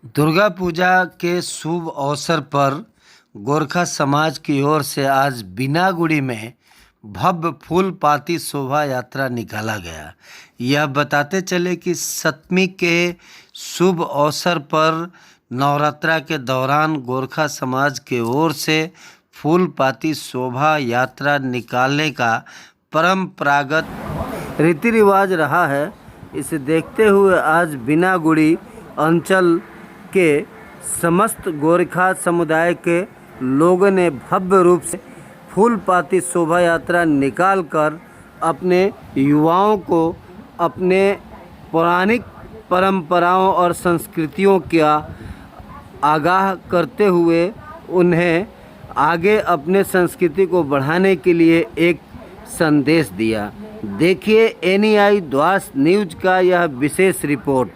दुर्गा पूजा के शुभ अवसर पर गोरखा समाज की ओर से आज बिनागुड़ी में भव्य फूल पाती शोभा यात्रा निकाला गया। यह बताते चले कि सप्तमी के शुभ अवसर पर नवरात्रा के दौरान गोरखा समाज के ओर से फूल पाती शोभा यात्रा निकालने का परंपरागत रीति रिवाज रहा है। इसे देखते हुए आज बिनागुड़ी अंचल के समस्त गोरखा समुदाय के लोगों ने भव्य रूप से फूल पाती शोभा यात्रा निकालकर अपने युवाओं को अपने पौराणिक परंपराओं और संस्कृतियों का आगाह करते हुए उन्हें आगे अपने संस्कृति को बढ़ाने के लिए एक संदेश दिया। देखिए एनईआई द्वास न्यूज का यह विशेष रिपोर्ट।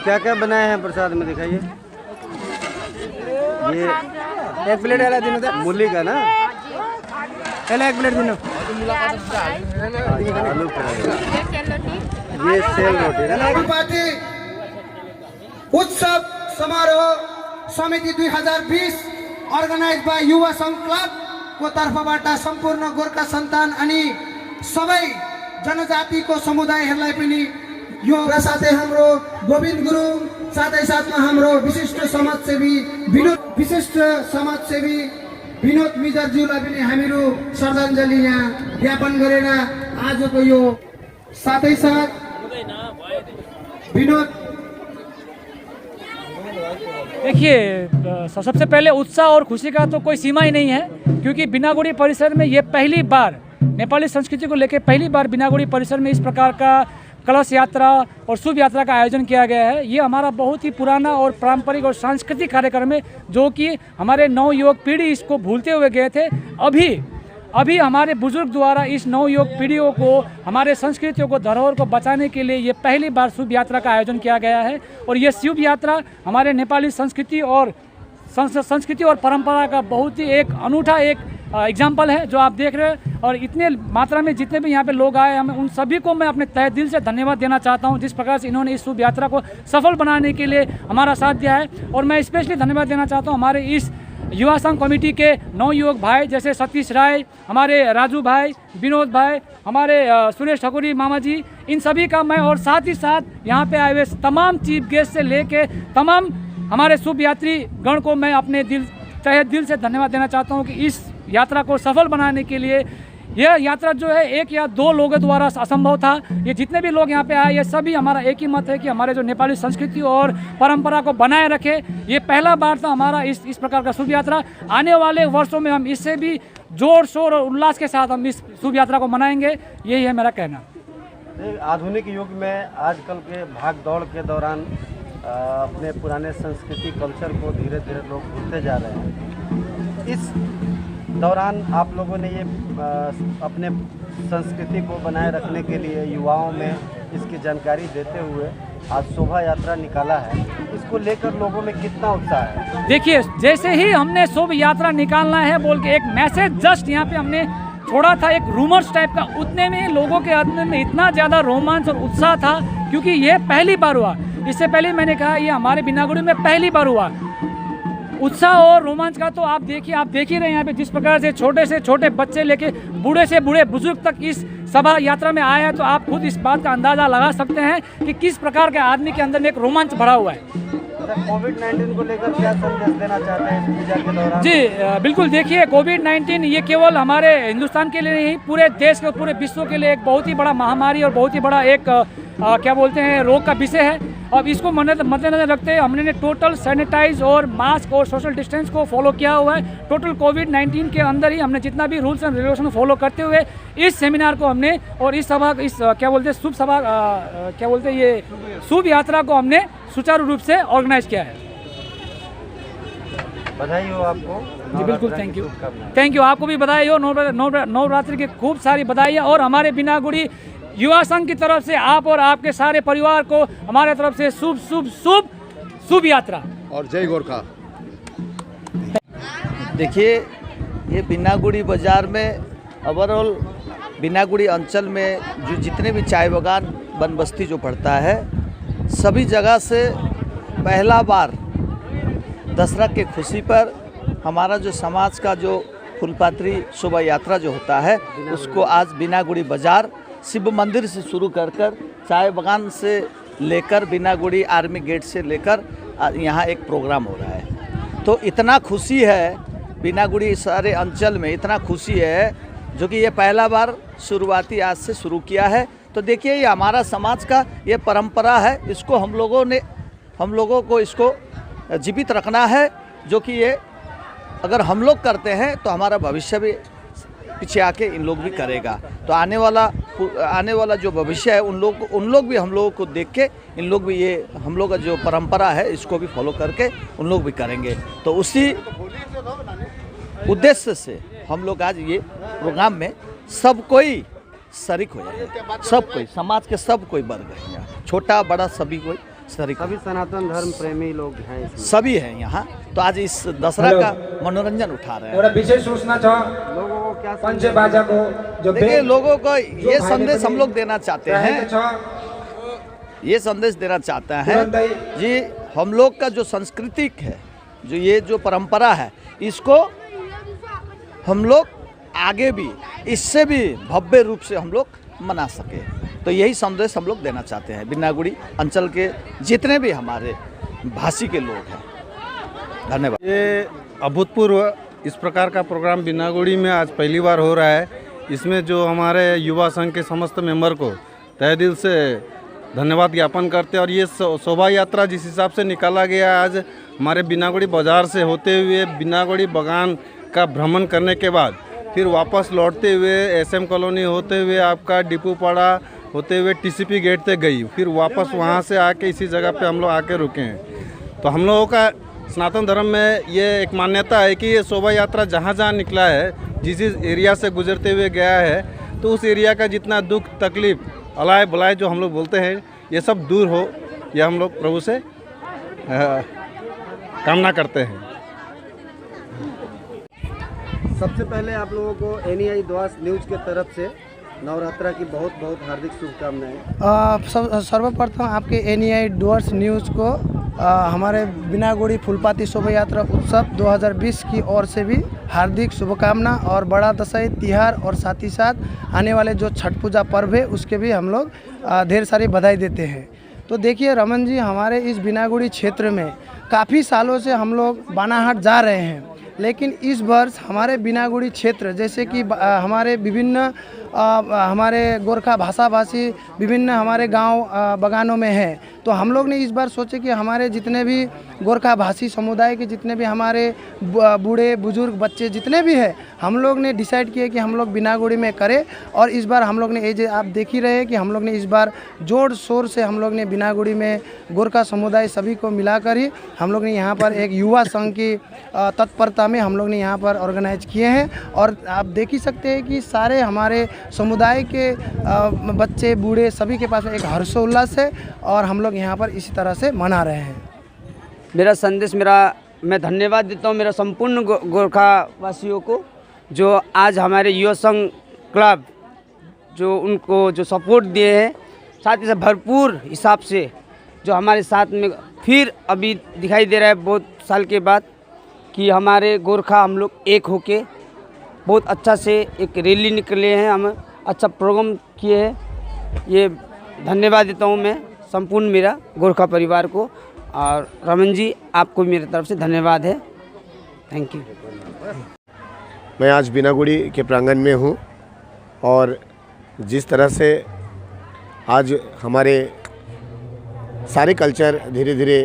क्या क्या बनाए हैं प्रसाद में, दिखाइए। ये एक प्लेट वाला दिन मूली का ना, पहले एक प्लेट दिनो। आलू फ्राई, ये सेल रोटी ना। पार्टी उत्सव समारोह समिति 2020 अर्गनाइज बाय युवा संघ क्लब को तर्फबाट सम्पूर्ण गोर्खा सन्तान अनि सबै जनजातिको समुदायहरूलाई पनि यो र साथै हाम्रो गोविन्द गुरुङ, साथै साथमा हाम्रो विशिष्ट समाजसेवी विनोद मिजरज्यूलाई पनि हामीहरू श्रद्धाञ्जली यहाँ ज्ञापन गरेर आजको यो साथै साथ विनोद। देखिए, सबसे पहले उत्साह और खुशी का तो कोई सीमा ही नहीं है, क्योंकि बिनागुड़ी परिसर में ये पहली बार नेपाली संस्कृति को लेकर पहली बार बिनागुड़ी परिसर में इस प्रकार का कलश यात्रा और शुभ यात्रा का आयोजन किया गया है। ये हमारा बहुत ही पुराना और पारंपरिक और सांस्कृतिक कार्यक्रम है, जो कि हमारे नवयुवक पीढ़ी इसको भूलते हुए गए थे। अभी हमारे बुजुर्ग द्वारा इस नवयुवक पीढ़ियों को, हमारे संस्कृतियों को, धरोहर को बचाने के लिए ये पहली बार शुभ यात्रा का आयोजन किया गया है। और ये शुभ यात्रा हमारे नेपाली संस्कृति और परंपरा का बहुत ही एक अनूठा एक एग्जाम्पल है जो आप देख रहे हैं। और इतने मात्रा में जितने भी यहाँ पे लोग आए, हमें उन सभी को मैं अपने तहे दिल से धन्यवाद देना चाहता हूँ, जिस प्रकार से इन्होंने इस शुभ यात्रा को सफल बनाने के लिए हमारा साथ दिया है। और मैं स्पेशली धन्यवाद देना चाहता हूँ हमारे इस युवा संघ कमेटी के नवयुवक भाई, जैसे सतीश राय, हमारे राजू भाई, विनोद भाई, हमारे सुरेश ठकुरी मामा जी, इन सभी का मैं, और साथ ही साथ यहाँ पे आए हुए तमाम चीफ गेस्ट से लेके तमाम हमारे शुभ यात्री गण को मैं अपने तहे दिल से धन्यवाद देना चाहता हूँ कि इस यात्रा को सफल बनाने के लिए यह यात्रा जो है एक या दो लोगों द्वारा असंभव था। ये जितने भी लोग यहाँ पे आए, ये सभी हमारा एक ही मत है कि हमारे जो नेपाली संस्कृति और परंपरा को बनाए रखे। ये पहला बार था हमारा इस प्रकार का शुभ यात्रा। आने वाले वर्षों में हम इससे भी जोर शोर और उल्लास के साथ हम इस शुभ यात्रा को मनाएंगे, यही है मेरा कहना। आधुनिक युग में आजकल के भाग दौड़ के दौरान अपने पुराने संस्कृति कल्चर को धीरे धीरे लोग भूलते जा रहे हैं। इस दौरान आप लोगों ने ये अपने संस्कृति को बनाए रखने के लिए युवाओं में इसकी जानकारी देते हुए आज शोभा यात्रा निकाला है। इसको लेकर लोगों में कितना उत्साह है? देखिए, जैसे ही हमने शुभ यात्रा निकालना है बोल के एक मैसेज जस्ट यहाँ पे हमने छोड़ा था, एक रूमर्स टाइप का, उतने में लोगों के अंदर में इतना ज़्यादा रोमांच और उत्साह था, क्योंकि ये पहली बार हुआ। इससे पहले मैंने कहा ये हमारे बिनागुड़ी में पहली बार हुआ। उत्साह और रोमांच का तो आप देख ही रहे हैं यहाँ पे जिस प्रकार से छोटे बच्चे लेके बूढ़े से बूढ़े बुजुर्ग तक इस सभा यात्रा में आए हैं, तो आप खुद इस बात का अंदाजा लगा सकते हैं कि किस प्रकार के आदमी के अंदर में एक रोमांच भरा हुआ है। कोविड-19 को लेकर क्या संदेश देना चाहते हैं पूजा के दौरान? जी बिल्कुल, देखिए कोविड-19 ये केवल हमारे हिंदुस्तान के लिए नहीं, पूरे देश के पूरे विश्व के लिए एक बहुत ही बड़ा महामारी और बहुत ही बड़ा एक क्या बोलते हैं रोग का विषय है। अब इसको मद्देनजर रखते हुए हमने टोटल सैनिटाइज और मास्क और सोशल डिस्टेंस को फॉलो किया हुआ है। टोटल कोविड-19 के अंदर ही हमने जितना भी रूल्स एंड रेगुलेशन फॉलो करते हुए इस सेमिनार को हमने और इस सभा इस क्या बोलते हैं शुभ सभा क्या बोलते हैं ये शुभ यात्रा को हमने सुचारू रूप से ऑर्गेनाइज किया है। बधाई हो आपको। जी बिल्कुल, थैंक यू। आपको भी बधाई हो, नवरात्रि की खूब सारी बधाइयाँ और हमारे बिनागुड़ी युवा संघ की तरफ से आप और आपके सारे परिवार को हमारे तरफ से शुभ शुभ शुभ शुभ यात्रा और जय गोरखा। देखिए, ये बिनागुड़ी बाज़ार में ओवरऑल बिनागुड़ी अंचल में जो जितने भी चाय बागान बन बस्ती जो पड़ता है, सभी जगह से पहला बार दशहरा के खुशी पर हमारा जो समाज का जो फुलपात्री शोभा यात्रा जो होता है उसको आज बिनागुड़ी बाज़ार शिव मंदिर से शुरू कर चाय बागान से लेकर बिनागुड़ी आर्मी गेट से लेकर यहाँ एक प्रोग्राम हो रहा है। तो इतना खुशी है बिनागुड़ी सारे अंचल में, इतना खुशी है जो कि ये पहला बार शुरुआती आज से शुरू किया है। तो देखिए, ये हमारा समाज का ये परंपरा है, इसको हम लोगों को इसको जीवित रखना है, जो कि ये अगर हम लोग करते हैं तो हमारा भविष्य भी पीछे आके इन लोग भी करेगा। तो आने वाला जो भविष्य है उन लोग भी हम लोगों को देख के इन लोग भी ये हम लोग का जो परंपरा है इसको भी फॉलो करके उन लोग भी करेंगे। तो उसी उद्देश्य से हम लोग आज ये प्रोग्राम में सब कोई शरीक हो जाए, सब कोई समाज के सब कोई वर्ग है यहाँ, छोटा बड़ा सभी कोई शरीक, सभी सनातन धर्म प्रेमी लोग हैं इसमें। सभी हैं यहाँ। तो आज इस दशहरा का मनोरंजन उठा रहे हैं। विशेष सूचना था लोगों को क्या पंच बाजा को जो देखिए, लोगों को ये संदेश हम लोग देना चाहते हैं, ये संदेश देना चाहते हैं जी, हम लोग का जो सांस्कृतिक है, जो ये जो परंपरा है, इसको हम लोग आगे भी इससे भी भव्य रूप से हम लोग मना सके। तो यही संदेश हम लोग देना चाहते हैं बिनागुड़ी अंचल के जितने भी हमारे भाषी के लोग हैं। धन्यवाद। ये अभूतपूर्व इस प्रकार का प्रोग्राम बिनागुड़ी में आज पहली बार हो रहा है। इसमें जो हमारे युवा संघ के समस्त मेंबर को तहे दिल से धन्यवाद ज्ञापन करते हैं। और ये शोभा यात्रा जिस हिसाब से निकाला गया आज हमारे बिनागुड़ी बाज़ार से होते हुए बिनागुड़ी बागान का भ्रमण करने के बाद फिर वापस लौटते हुए एसएम कॉलोनी होते हुए आपका डिपूपाड़ा होते हुए टीसीपी गेट तक गई, फिर वापस वहाँ से आके इसी जगह पे हम लोग आके रुके हैं। तो हम लोगों का सनातन धर्म में ये एक मान्यता है कि ये शोभा यात्रा जहाँ जहाँ निकला है, जिस एरिया से गुजरते हुए गया है, तो उस एरिया का जितना दुख तकलीफ अलाय बलाय जो हम लोग बोलते हैं, ये सब दूर हो, यह हम लोग प्रभु से कामना करते हैं। सबसे पहले आप लोगों को एनईआई द्वास न्यूज़ के तरफ से नवरात्रा की बहुत बहुत हार्दिक शुभकामनाएं। सर्वप्रथम आपके एनईआई डुअर्स न्यूज़ को हमारे बिनागुड़ी फुलपाती शोभा यात्रा उत्सव 2020 की ओर से भी हार्दिक शुभकामना और बड़ा दशई तिहार और साथ ही साथ आने वाले जो छठ पूजा पर्व है उसके भी हम लोग ढेर सारी बधाई देते हैं। तो देखिए रमन जी, हमारे इस बिनागुड़ी क्षेत्र में काफ़ी सालों से हम लोग बानाहाट जा रहे हैं, लेकिन इस वर्ष हमारे बिनागुड़ी क्षेत्र जैसे कि हमारे विभिन्न हमारे गोरखा भाषाभाषी विभिन्न हमारे गांव बगानों में है, तो हम लोग ने इस बार सोचे कि हमारे जितने भी गोरखा भाषी समुदाय के जितने भी हमारे बूढ़े बुजुर्ग बच्चे जितने भी हैं, हम लोग ने डिसाइड किया कि हम लोग बिनागुड़ी में करें। और इस बार हम लोग ने ये आप देख ही रहे हैं कि हम लोग ने इस बार जोर शोर से हम लोग ने बिनागुड़ी में गोरखा समुदाय सभी को मिलाकर ही हम लोग ने यहाँ पर एक युवा संघ की तत्परता में हम लोग ने यहाँ पर ऑर्गेनाइज किए हैं। और आप देख ही सकते हैं कि सारे हमारे समुदाय के बच्चे बूढ़े सभी के पास एक हर्षोल्लास है और हम लोग यहाँ पर इसी तरह से मना रहे हैं। मेरा संदेश मैं धन्यवाद देता हूँ मेरा संपूर्ण गोरखा वासियों को, जो आज हमारे युवा संघ क्लब जो उनको जो सपोर्ट दिए हैं, साथ ही साथ भरपूर हिसाब से जो हमारे साथ में फिर अभी दिखाई दे रहा है बहुत साल के बाद, कि हमारे गोरखा हम लोग एक होके बहुत अच्छा से एक रैली निकले हैं, हम अच्छा प्रोग्राम किए हैं। ये धन्यवाद देता हूँ मैं संपूर्ण मेरा गोरखा परिवार को। और रमन जी आपको मेरी तरफ से धन्यवाद है। Thank you. मैं आज बिनागुड़ी के प्रांगण में हूँ और जिस तरह से आज हमारे सारे कल्चर धीरे धीरे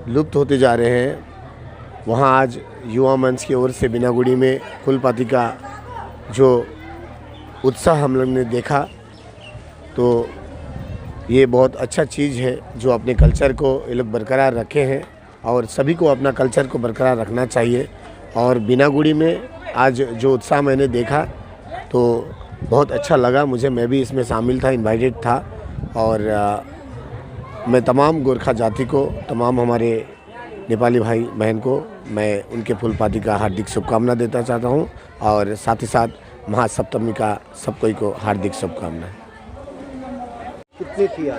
लुप्त होते जा रहे हैं, वहाँ आज युवा मंच की ओर से बिनागुड़ी में फूलपाती का जो उत्साह हम लोग ने देखा, तो ये बहुत अच्छा चीज़ है जो अपने कल्चर को ये लोग बरकरार रखे हैं और सभी को अपना कल्चर को बरकरार रखना चाहिए। और बिनागुड़ी में आज जो उत्साह मैंने देखा तो बहुत अच्छा लगा मुझे। मैं भी इसमें शामिल था, इनवाइटेड था। और मैं तमाम गोरखा जाति को, तमाम हमारे नेपाली भाई बहन को मैं उनके फूलपाती का हार्दिक शुभकामना देना चाहता हूं और साथ ही साथ महासप्तमी का सब कोई को हार्दिक शुभकामनाएं। कितनी थी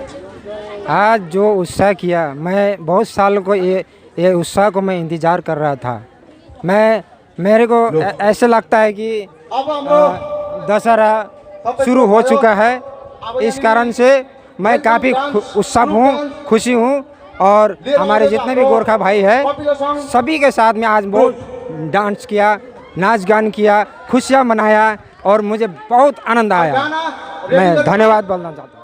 आज जो उत्साह किया, मैं बहुत साल को ये उत्साह को मैं इंतज़ार कर रहा था। मेरे को ऐसे लगता है कि दशहरा शुरू हो चुका है, इस कारण से मैं काफ़ी उत्साह हूँ, खुशी हूँ। और हमारे जितने भी गोरखा भाई हैं सभी के साथ में आज बहुत डांस किया, नाच गान किया, खुशियाँ मनाया और मुझे बहुत आनंद आया। मैं धन्यवाद बोलना चाहता हूँ।